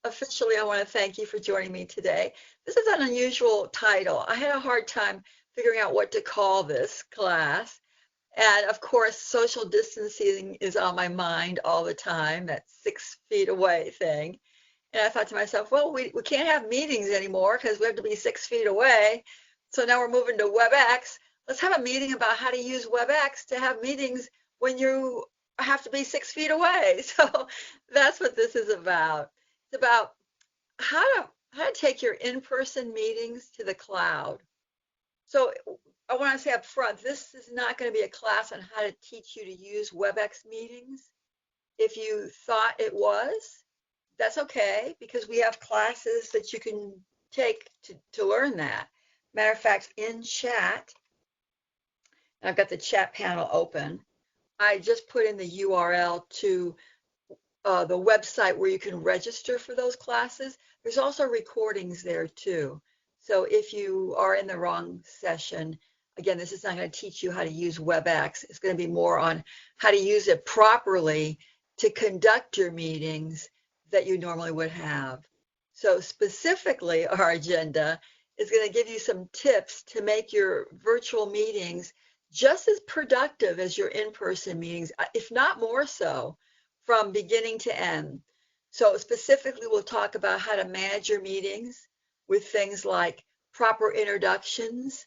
officially, I want to thank you for joining me today. This is an unusual title. I had a hard time figuring out what to call this class. And of course, social distancing is on my mind all the time, that 6 feet away thing. And I thought to myself, well, we can't have meetings anymore because we have to be 6 feet away. So now we're moving to WebEx. Let's have a meeting about how to use WebEx to have meetings when you have to be 6 feet away. So that's what this is about. It's about how to take your in-person meetings to the cloud. So I want to say up front, this is not going to be a class on how to teach you to use WebEx meetings. If you thought it was, that's okay because we have classes that you can take to learn that. Matter of fact, in chat, I've got the chat panel open. I just put in the URL to the website where you can register for those classes. There's also recordings there too. So if you are in the wrong session, again, this is not going to teach you how to use WebEx. It's going to be more on how to use it properly to conduct your meetings that you normally would have. So specifically, our agenda is going to give you some tips to make your virtual meetings just as productive as your in-person meetings, if not more so, from beginning to end. So specifically, we'll talk about how to manage your meetings with things like proper introductions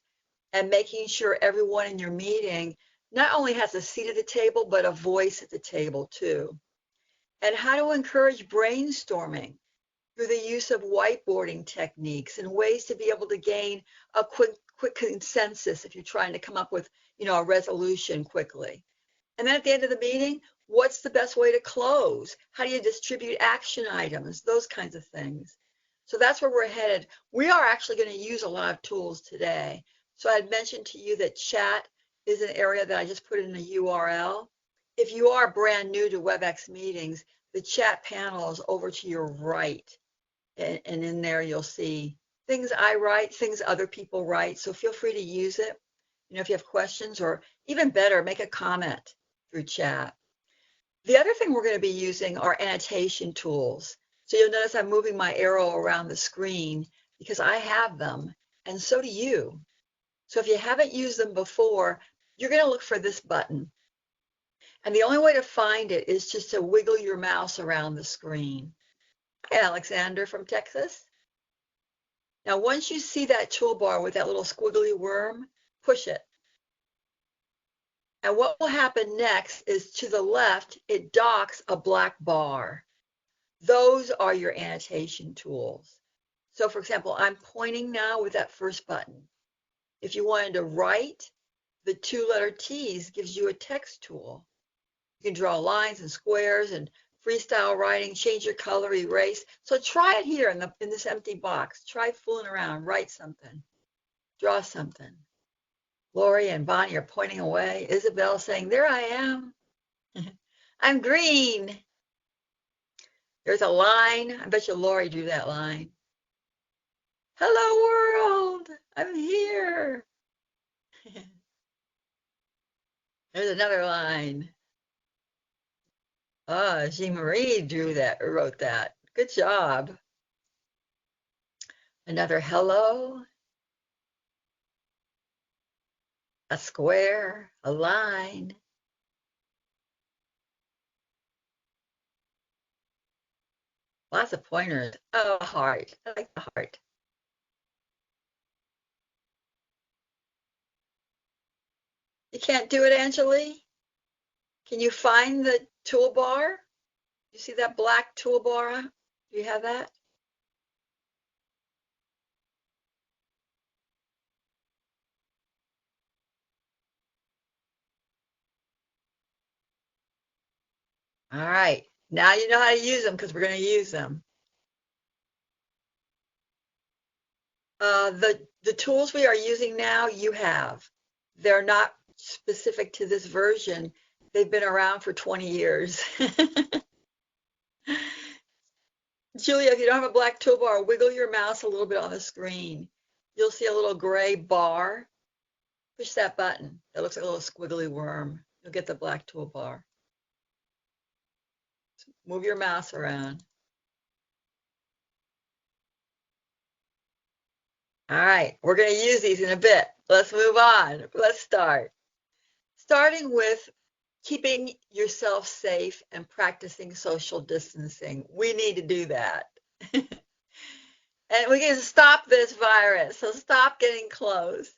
and making sure everyone in your meeting not only has a seat at the table, but a voice at the table too. And how to encourage brainstorming through the use of whiteboarding techniques and ways to be able to gain a quick consensus if you're trying to come up with, a resolution quickly. And then at the end of the meeting, what's the best way to close? How do you distribute action items? Those kinds of things. So that's where we're headed. We are actually going to use a lot of tools today. So I had mentioned to you that chat is an area that I just put in the URL. If you are brand new to WebEx meetings, the chat panel is over to your right. And in there, you'll see things I write, things other people write. So feel free to use it. If you have questions, or even better, make a comment through chat. The other thing we're going to be using are annotation tools. So you'll notice I'm moving my arrow around the screen because I have them, and so do you. So if you haven't used them before, you're going to look for this button. And the only way to find it is just to wiggle your mouse around the screen. Hi, Alexander from Texas. Now, once you see that toolbar with that little squiggly worm, push it. And what will happen next is to the left, it docks a black bar. Those are your annotation tools. So for example, I'm pointing now with that first button. If you wanted to write, the 2-letter T's gives you a text tool. You can draw lines and squares and freestyle writing, change your color, erase. So try it here in this empty box. Try fooling around, write something, draw something. Lori and Bonnie are pointing away. Isabel saying, there I am. I'm green. There's a line. I bet you Lori drew that line. Hello world, I'm here. There's another line. Oh, Jean Marie drew that, or wrote that. Good job. Another hello, a square, a line. Lots of pointers. Oh, a heart. I like the heart. You can't do it, Angeli? Can you find the toolbar? You see that black toolbar? Do you have that? All right. Now you know how to use them because we're going to use them. The tools we are using now, you have. They're not specific to this version. They've been around for 20 years. Julia, if you don't have a black toolbar, wiggle your mouse a little bit on the screen. You'll see a little gray bar. Push that button. That looks like a little squiggly worm. You'll get the black toolbar. Move your mouse around. All right, we're going to use these in a bit. Let's move on. Let's start. Starting with keeping yourself safe and practicing social distancing. We need to do that. And we can stop this virus, so stop getting close.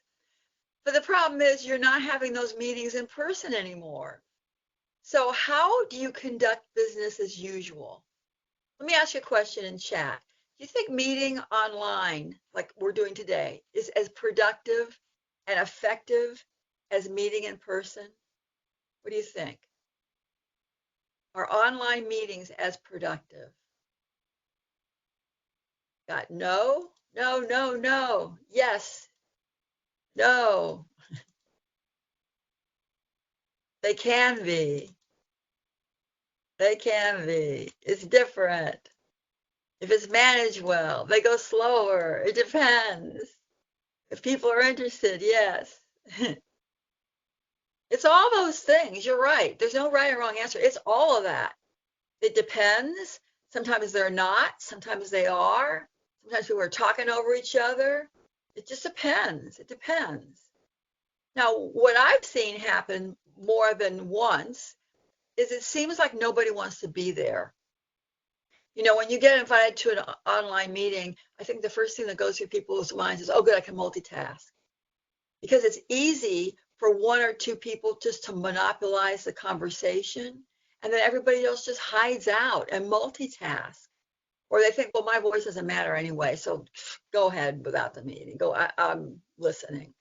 But the problem is you're not having those meetings in person anymore. So how do you conduct business as usual? Let me ask you a question in chat. Do you think meeting online, like we're doing today, is as productive and effective as meeting in person? What do you think? Are online meetings as productive? Got no, no, no, no, yes, no. They can be. They can be. It's different. If it's managed well, they go slower. It depends. If people are interested, yes. It's all those things. You're right. There's no right or wrong answer. It's all of that. It depends. Sometimes they're not. Sometimes they are. Sometimes people are talking over each other. It just depends. It depends. Now, what I've seen happen more than once is it seems like nobody wants to be there. You know, when you get invited to an online meeting, I think the first thing that goes through people's minds is, oh, good, I can multitask. Because it's easy for one or two people just to monopolize the conversation, and then everybody else just hides out and multitask. Or they think, well, my voice doesn't matter anyway, so go ahead without the meeting. I'm listening.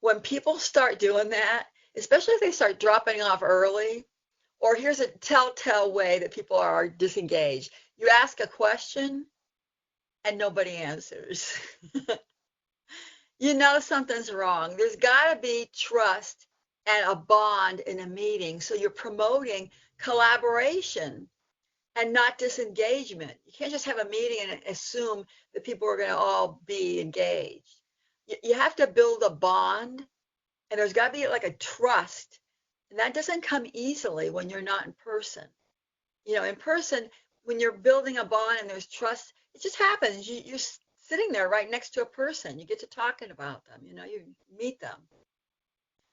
When people start doing that, especially if they start dropping off early, or here's a telltale way that people are disengaged. You ask a question and nobody answers. You know something's wrong. There's got to be trust and a bond in a meeting. So you're promoting collaboration and not disengagement. You can't just have a meeting and assume that people are going to all be engaged. You have to build a bond, and there's got to be like a trust. And that doesn't come easily when you're not in person. You know, in person, when you're building a bond and there's trust, it just happens. You're sitting there right next to a person. You get to talking about them, you know, you meet them.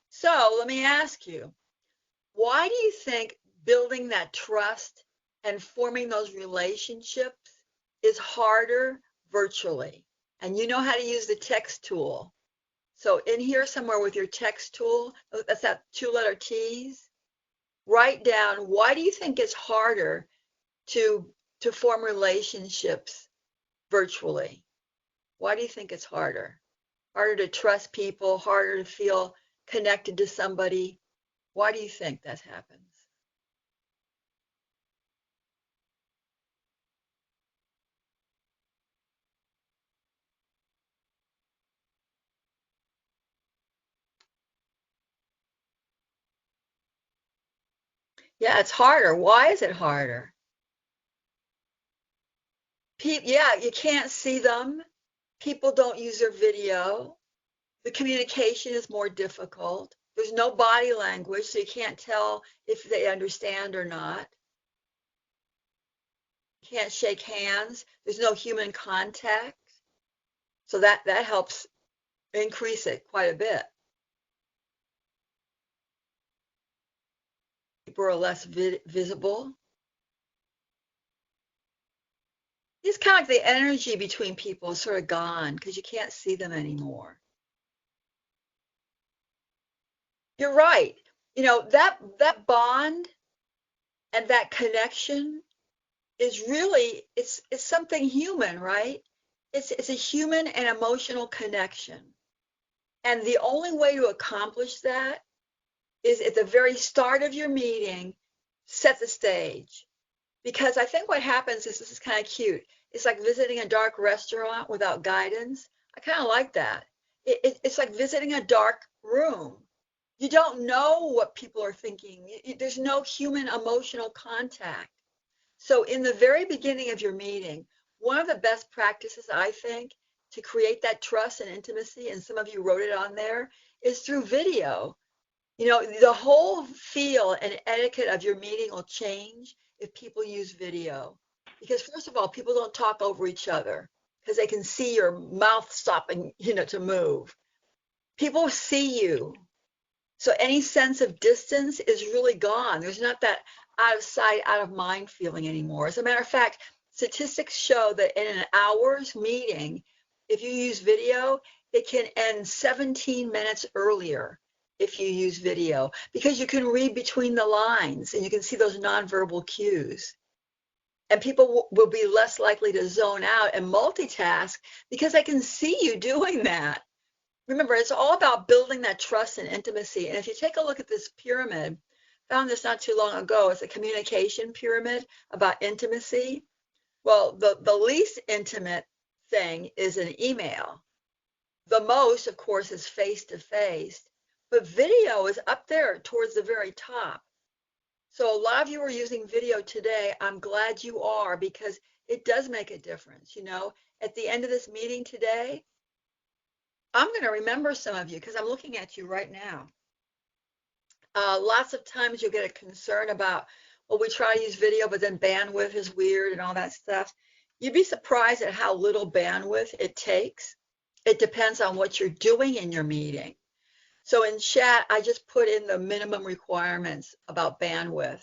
So let me ask you, why do you think building that trust and forming those relationships is harder virtually? And you know how to use the text tool. So in here somewhere with your text tool, that's that two-letter T's, write down, why do you think it's harder to form relationships virtually? Why do you think it's harder? Harder to trust people, harder to feel connected to somebody? Why do you think that happens? Yeah, it's harder. Why is it harder? Yeah, you can't see them. People don't use their video. The communication is more difficult. There's no body language, so you can't tell if they understand or not. You can't shake hands. There's no human contact. So that helps increase it quite a bit. People are less visible. It's kind of like the energy between people is sort of gone because you can't see them anymore. You're right. You know, that bond and that connection is really it's something human, right? It's a human and emotional connection. And the only way to accomplish that is at the very start of your meeting, set the stage. Because I think what happens is this is kind of cute. It's like visiting a dark restaurant without guidance. I kind of like that. It's like visiting a dark room. You don't know what people are thinking. There's no human emotional contact. So in the very beginning of your meeting, one of the best practices I think to create that trust and intimacy, and some of you wrote it on there, is through video. You know, the whole feel and etiquette of your meeting will change if people use video. Because first of all, people don't talk over each other because they can see your mouth stopping, to move. People see you. So any sense of distance is really gone. There's not that out of sight, out of mind feeling anymore. As a matter of fact, statistics show that in an hour's meeting, if you use video, it can end 17 minutes earlier if you use video, because you can read between the lines and you can see those nonverbal cues. And people will be less likely to zone out and multitask because they can see you doing that. Remember, it's all about building that trust and intimacy. And if you take a look at this pyramid, found this not too long ago, it's a communication pyramid about intimacy. Well, the least intimate thing is an email. The most, of course, is face-to-face, but video is up there towards the very top. So a lot of you are using video today. I'm glad you are, because it does make a difference. At the end of this meeting today, I'm going to remember some of you because I'm looking at you right now. Lots of times you'll get a concern about, well, we try to use video, but then bandwidth is weird and all that stuff. You'd be surprised at how little bandwidth it takes. It depends on what you're doing in your meeting. So in chat, I just put in the minimum requirements about bandwidth.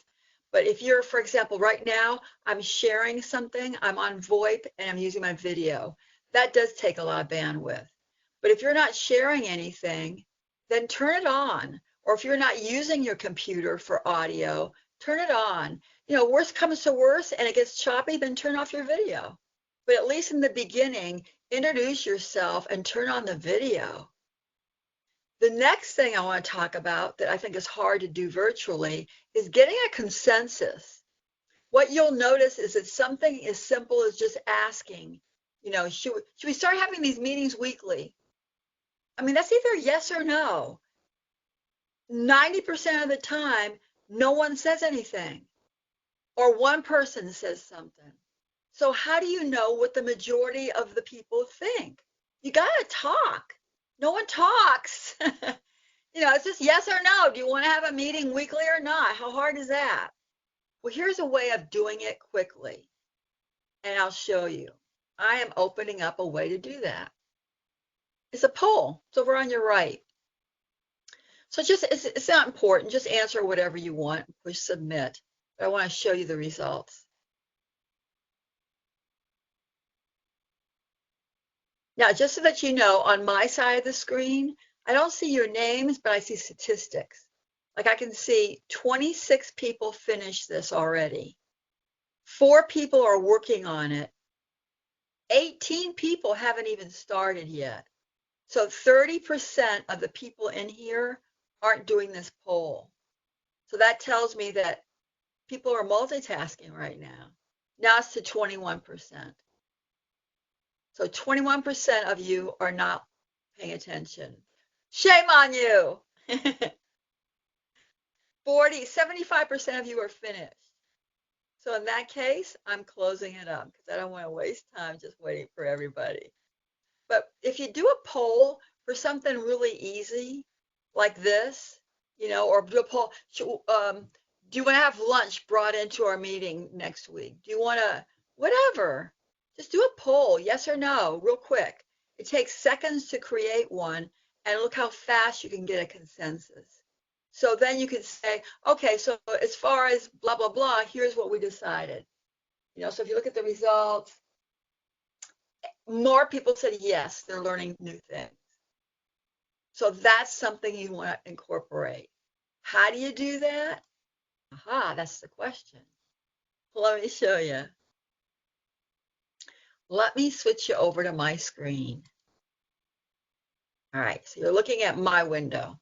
But if you're, for example, right now, I'm sharing something, I'm on VoIP and I'm using my video. That does take a lot of bandwidth. But if you're not sharing anything, then turn it on. Or if you're not using your computer for audio, turn it on. Worst comes to worst and it gets choppy, then turn off your video. But at least in the beginning, introduce yourself and turn on the video. The next thing I want to talk about that I think is hard to do virtually is getting a consensus. What you'll notice is that something as simple as just asking, should we start having these meetings weekly? I mean, that's either yes or no. 90% of the time, no one says anything, or one person says something. So how do you know what the majority of the people think? You got to talk. No one talks. It's just yes or no. Do you want to have a meeting weekly or not? How hard is that? Well, here's a way of doing it quickly, and I'll show you. I am opening up a way to do that. It's a poll. It's over on your right. So it's not important. Just answer whatever you want. Push submit. But I want to show you the results. Now, just so that you know, on my side of the screen, I don't see your names, but I see statistics. Like I can see 26 people finished this already. 4 people are working on it. 18 people haven't even started yet. So 30% of the people in here aren't doing this poll. So that tells me that people are multitasking right now. Now it's to 21%. So 21% of you are not paying attention. Shame on you. 75% of you are finished. So in that case, I'm closing it up because I don't want to waste time just waiting for everybody. But if you do a poll for something really easy like this, or do a poll, do you want to have lunch brought into our meeting next week? Do you want to, whatever, just do a poll, yes or no, real quick. It takes seconds to create one, and look how fast you can get a consensus. So then you can say, okay, so as far as blah, blah, blah, here's what we decided. So if you look at the results, more people said yes, they're learning new things. So that's something you want to incorporate. How do you do that? Aha, that's the question. Let me show you. Let me switch you over to my screen. All right, so you're looking at my window.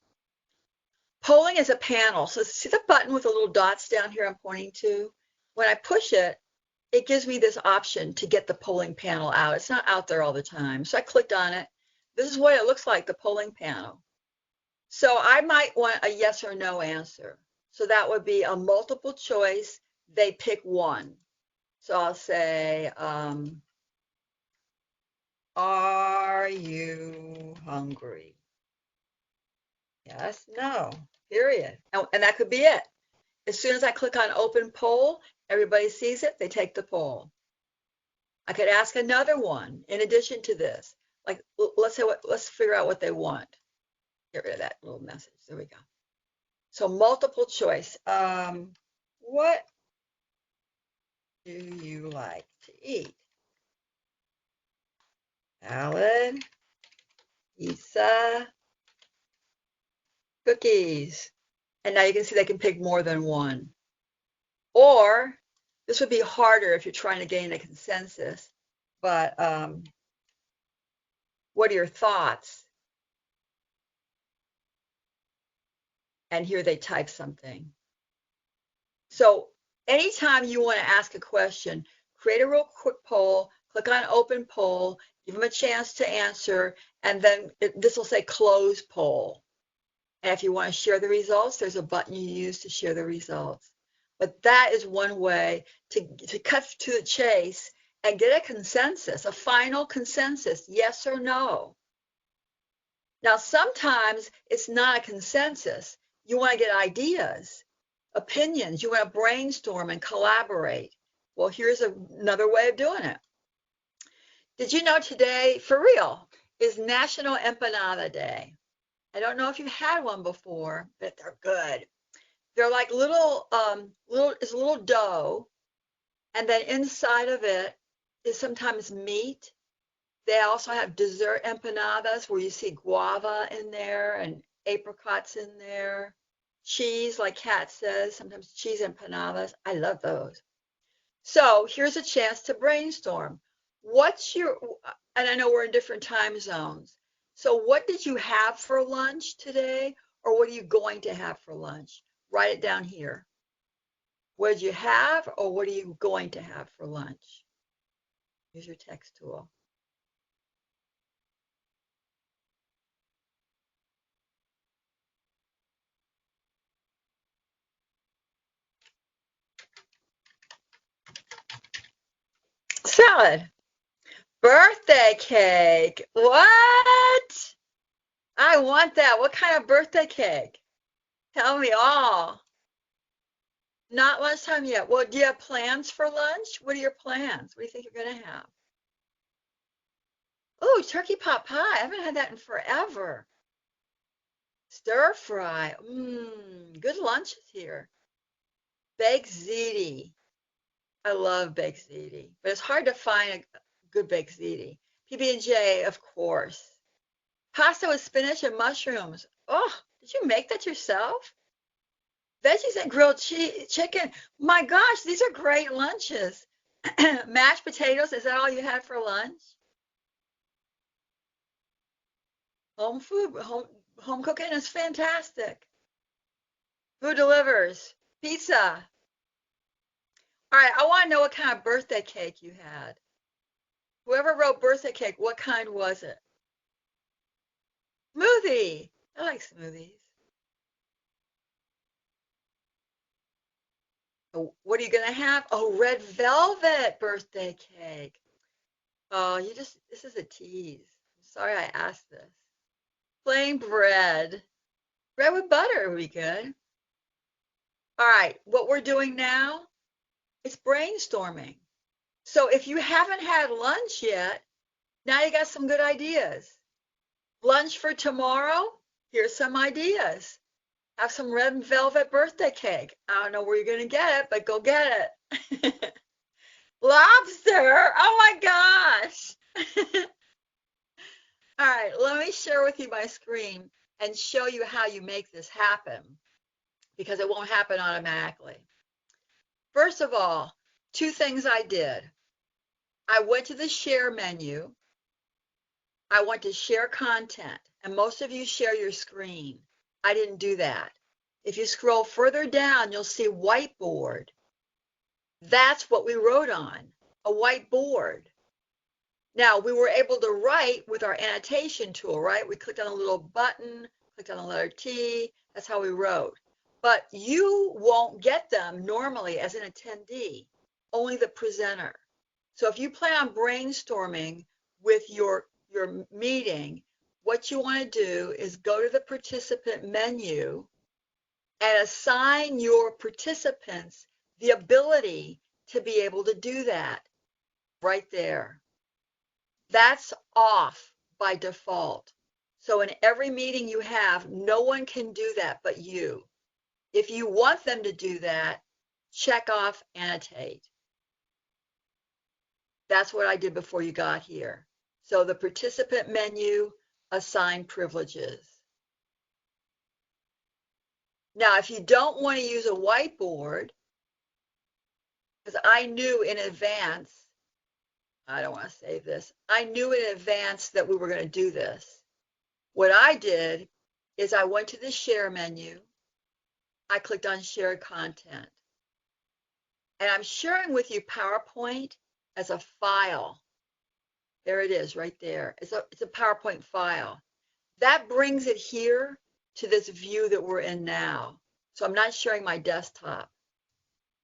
Polling is a panel. So see the button with the little dots down here I'm pointing to? When I push it, it gives me this option to get the polling panel out. It's not out there all the time. So I clicked on it. This is what it looks like, the polling panel. So I might want a yes or no answer. So that would be a multiple choice. They pick one. So I'll say, are you hungry? Yes, no, period. And that could be it. As soon as I click on open poll, everybody sees it, they take the poll. I could ask another one in addition to this. Like, let's figure out what they want. Get rid of that little message. There we go. So multiple choice. What do you like to eat? Salad, pizza, cookies. And now you can see they can pick more than one. Or this would be harder if you're trying to gain a consensus, but what are your thoughts? And here they type something. So anytime you want to ask a question, create a real quick poll, click on open poll, give them a chance to answer, and then this will say close poll. And if you want to share the results, there's a button you use to share the results. But that is one way to cut to the chase and get a consensus, a final consensus, yes or no. Now, sometimes it's not a consensus. You want to get ideas, opinions. You want to brainstorm and collaborate. Well, here's another way of doing it. Did you know today, for real, is National Empanada Day? I don't know if you've had one before, but they're good. They're like it's a little dough, and then inside of it is sometimes meat. They also have dessert empanadas where you see guava in there and apricots in there. Cheese, like Kat says, sometimes cheese empanadas. I love those. So here's a chance to brainstorm. And I know we're in different time zones. So what did you have for lunch today? Or what are you going to have for lunch? Write it down here. What did you have or what are you going to have for lunch? Use your text tool. Salad. Birthday cake. What? I want that. What kind of birthday cake? Tell me all. Not lunchtime yet. Well, do you have plans for lunch? What are your plans? What do you think you're going to have? Oh, turkey pot pie. I haven't had that in forever. Stir fry. Good lunches here. Baked ziti. I love baked ziti, but it's hard to find a good baked ziti. PB&J, of course. Pasta with spinach and mushrooms. Oh, did you make that yourself? Veggies and grilled chicken. My gosh, these are great lunches. Mashed potatoes, is that all you had for lunch? Home food, home cooking is fantastic. Who delivers? Pizza. All right, I want to know what kind of birthday cake you had. Whoever wrote birthday cake, what kind was it? Smoothie. I like smoothies. Oh, what are you going to have? Oh, red velvet birthday cake. Oh, this is a tease. I'm sorry I asked this. Plain bread. Bread with butter would be good. All right, what we're doing now is brainstorming. So if you haven't had lunch yet, now you got some good ideas. Lunch for tomorrow, here's some ideas. Have some red velvet birthday cake. I don't know where you're going to get it, but go get it. Lobster. Oh my gosh. All right, let me share with you my screen and show you how you make this happen because it won't happen automatically. First of all, two things I did. I went to the share menu. I went to share content, and most of you share your screen. I didn't do that. If you scroll further down, you'll see whiteboard. That's what we wrote on, a whiteboard. Now, we were able to write with our annotation tool, right? We clicked on a little button, clicked on the letter T. That's how we wrote. But you won't get them normally as an attendee, only the presenter. So if you plan on brainstorming with your meeting, what you want to do is go to the participant menu and assign your participants the ability to be able to do that. right there. That's off by default. So in every meeting you have, no one can do that but you. If you want them to do that, check off annotate. That's what I did before you got here. So the participant menu, assign privileges. Now, if you don't want to use a whiteboard, because I knew in advance, I don't want to save this, I knew in advance that we were going to do this. What I did is I went to the share menu, I clicked on shared content, and I'm sharing with you PowerPoint as a file. There it is right there. It's a PowerPoint file. That brings it here to this view that we're in now. So I'm not sharing my desktop.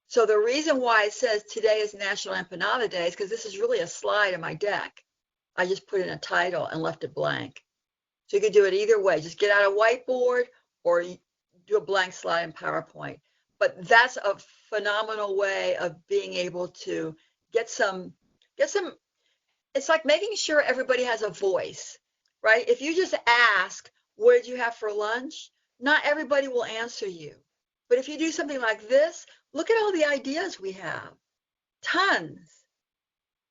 So the reason why it says today is National Empanada Day is because this is really a slide in my deck. I just put in a title and left it blank. So you could do it either way. Just get out a whiteboard or do a blank slide in PowerPoint. But that's a phenomenal way of being able to get some, it's like making sure everybody has a voice, right? If you just ask, what did you have for lunch? Not everybody will answer you. But if you do something like this, look at all the ideas we have, tons.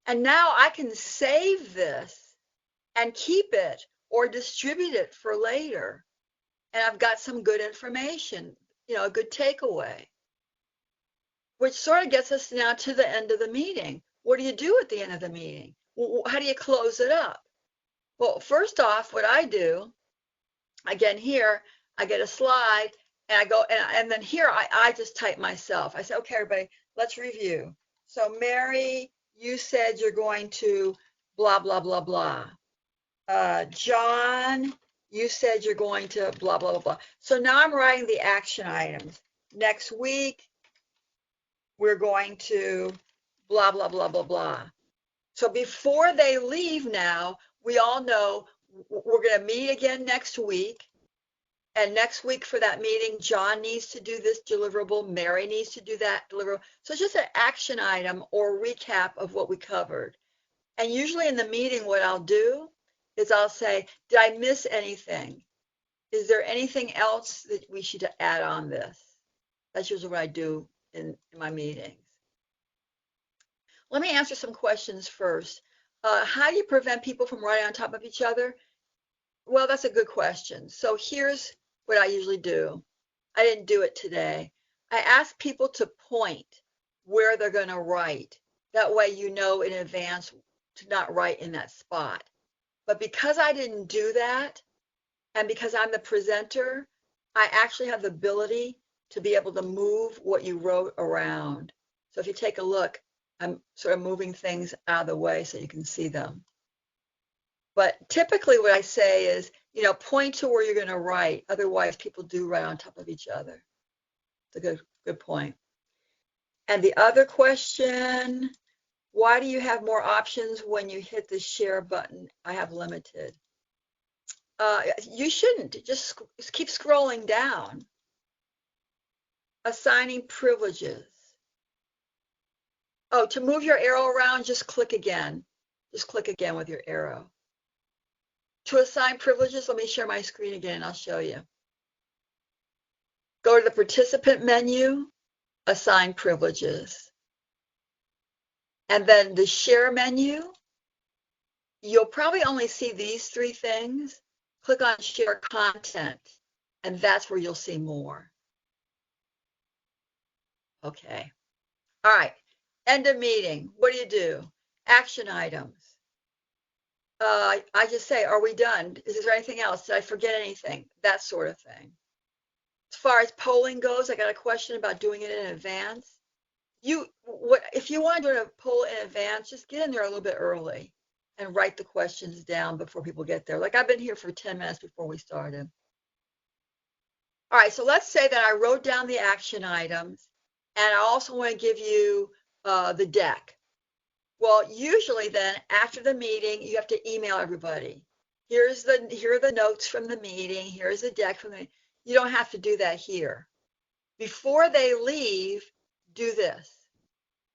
And now I can save this and keep it or distribute it for later. And I've got some good information, a good takeaway, which sort of gets us now to the end of the meeting. What do you do at the end of the meeting? How do you close it up? Well, first off, what I do, again, here, I get a slide and I go, and then here I just type myself. I say, okay, everybody, let's review. So Mary, you said you're going to blah, blah, blah, blah. John, you said you're going to blah, blah, blah, blah. So now I'm writing the action items. Next week, we're going to blah, blah, blah, blah, blah. So before they leave now, we all know we're going to meet again next week. And next week for that meeting, John needs to do this deliverable, Mary needs to do that deliverable. So it's just an action item or recap of what we covered. And usually in the meeting, what I'll do is I'll say, did I miss anything? Is there anything else that we should add on this? That's usually what I do in my meetings. Let me answer some questions first. How do you prevent people from writing on top of each other? Well, that's a good question. So here's what I usually do. I didn't do it today. I ask people to point where they're going to write. That way you know in advance to not write in that spot. But because I didn't do that, and because I'm the presenter, I actually have the ability to be able to move what you wrote around. So if you take a look, I'm sort of moving things out of the way so you can see them. But typically what I say is, point to where you're going to write. Otherwise, people do write on top of each other. It's a good point. And the other question, why do you have more options when you hit the share button? I have limited. You shouldn't. Just keep scrolling down. Assigning privileges. Oh, to move your arrow around, just click again. Just click again with your arrow. To assign privileges, let me share my screen again and I'll show you. Go to the participant menu, assign privileges. And then the share menu, you'll probably only see these three things. Click on share content, and that's where you'll see more. Okay. All right. End of meeting. What do? Action items. I just say, are we done? Is there anything else? Did I forget anything? That sort of thing. As far as polling goes, I got a question about doing it in advance. If you want to do a poll in advance, just get in there a little bit early and write the questions down before people get there. Like I've been here for 10 minutes before we started. All right, so let's say that I wrote down the action items and I also want to give you the deck. Well, usually then after the meeting, you have to email everybody. Here are the notes from the meeting. Here's the deck from the meeting. You don't have to do that here. Before they leave, do this.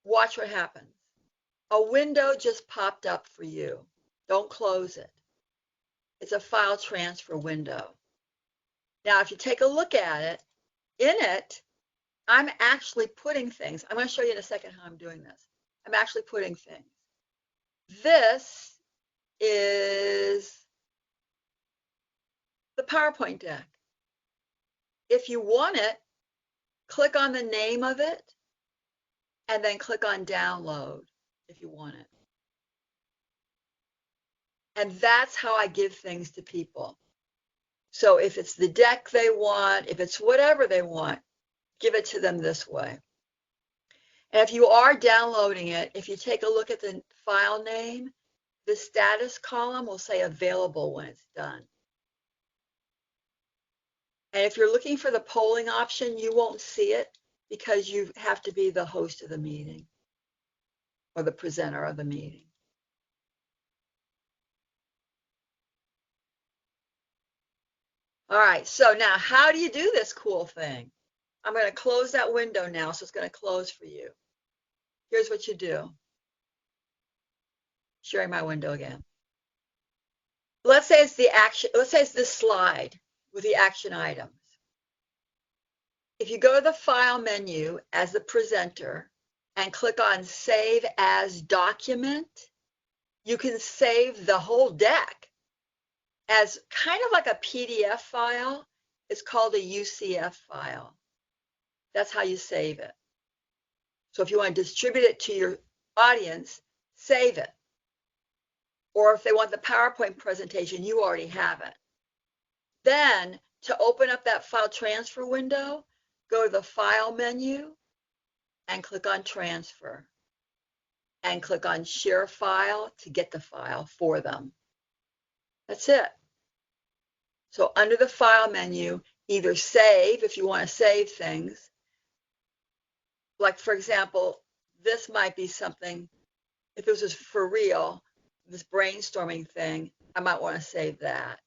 Watch what happens. A window just popped up for you. Don't close it. It's a file transfer window. Now, if you take a look at it, in it, I'm actually putting things. I'm going to show you in a second how I'm doing this. I'm actually putting things. This is the PowerPoint deck. If you want it, click on the name of it and then click on download if you want it. And that's how I give things to people. So if it's the deck they want, if it's whatever they want, give it to them this way. And if you are downloading it, if you take a look at the file name, the status column will say available when it's done. And if you're looking for the polling option, you won't see it because you have to be the host of the meeting or the presenter of the meeting. All right, so now how do you do this cool thing? I'm going to close that window now, so it's going to close for you. Here's what you do. Sharing my window again. Let's say it's the action, let's say it's this slide with the action items. If you go to the file menu as the presenter and click on Save as Document, you can save the whole deck as kind of like a PDF file. It's called a UCF file. That's how you save it. So if you want to distribute it to your audience, save it. Or if they want the PowerPoint presentation, you already have it. Then to open up that file transfer window, go to the File menu and click on Transfer. And click on Share File to get the file for them. That's it. So under the File menu, either save if you want to save things. Like, for example, this might be something, if this was for real, this brainstorming thing, I might want to save that.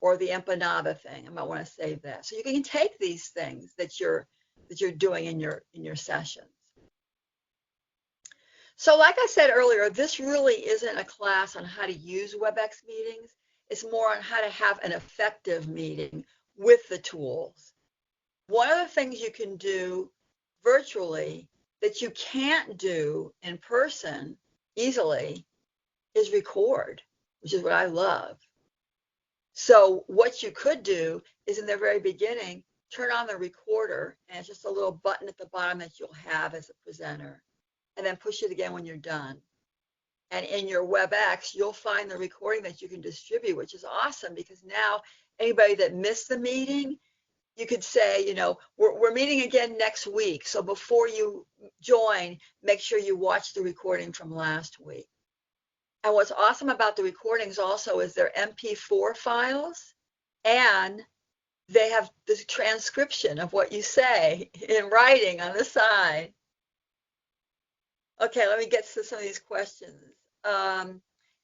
Or the empanada thing, I might want to save that. So you can take these things that you're doing in your sessions. So like I said earlier, this really isn't a class on how to use WebEx meetings. It's more on how to have an effective meeting with the tools. One of the things you can do virtually that you can't do in person easily is record, which is what I love. So what you could do is in the very beginning, turn on the recorder, and it's just a little button at the bottom that you'll have as a presenter, and then push it again when you're done. And in your WebEx, you'll find the recording that you can distribute, which is awesome because now anybody that missed the meeting, you could say, you know, we're meeting again next week. So before you join, make sure you watch the recording from last week. And what's awesome about the recordings also is they're MP4 files and they have the transcription of what you say in writing on the side. Okay, let me get to some of these questions.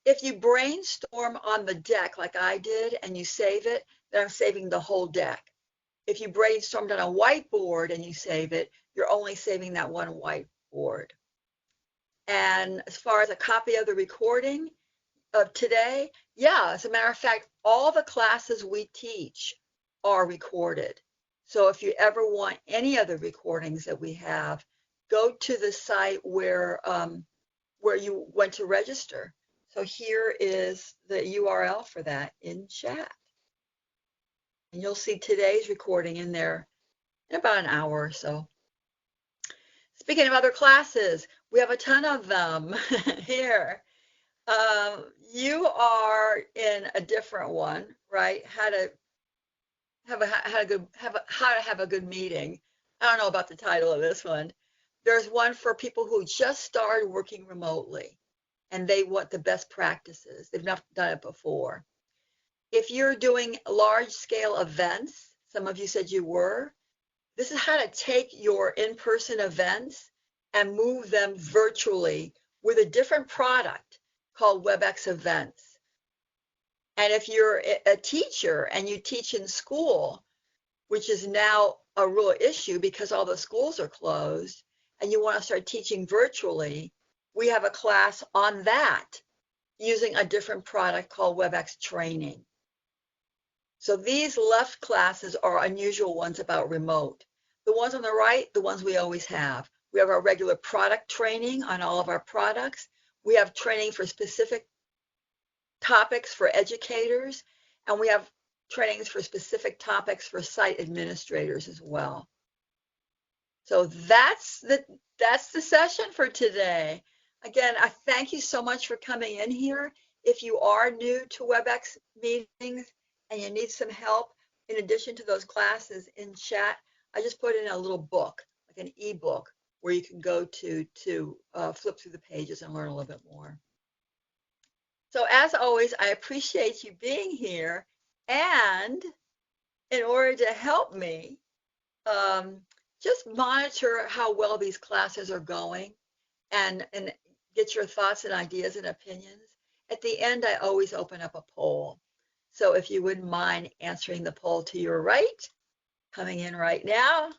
If you brainstorm on the deck like I did and you save it, then I'm saving the whole deck. If you brainstormed on a whiteboard and you save it, you're only saving that one whiteboard. And as far as a copy of the recording of today, yeah, as a matter of fact, all the classes we teach are recorded. So if you ever want any of the recordings that we have, go to the site where you went to register. So here is the URL for that in chat. And you'll see today's recording in there in about an hour or so. Speaking of other classes, we have a ton of them here. You are in a different one, right? How to have a good meeting. I don't know about the title of this one. There's one for people who just started working remotely and they want the best practices. They've not done it before. If you're doing large scale events, some of you said you were, this is how to take your in-person events and move them virtually with a different product called WebEx Events. And if you're a teacher and you teach in school, which is now a real issue because all the schools are closed, and you want to start teaching virtually, we have a class on that using a different product called WebEx Training. So these left classes are unusual ones about remote. The ones on the right, the ones we always have. We have our regular product training on all of our products. We have training for specific topics for educators, and we have trainings for specific topics for site administrators as well. So that's the session for today. Again, I thank you so much for coming in here. If you are new to WebEx meetings and you need some help, in addition to those classes in chat, I just put in a little book, like an ebook, where you can go to flip through the pages and learn a little bit more. So as always, I appreciate you being here. And in order to help me, just monitor how well these classes are going and get your thoughts and ideas and opinions. At the end, I always open up a poll. So if you wouldn't mind answering the poll to your right, coming in right now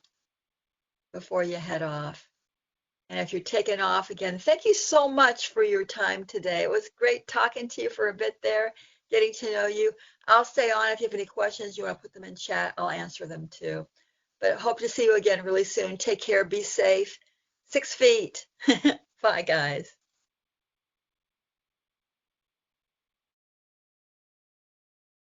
before you head off. And if you're taking off, again, thank you so much for your time today. It was great talking to you for a bit there, getting to know you. I'll stay on. If you have any questions, you want to put them in chat, I'll answer them too. But hope to see you again really soon. Take care. Be safe. 6 feet. Bye, guys.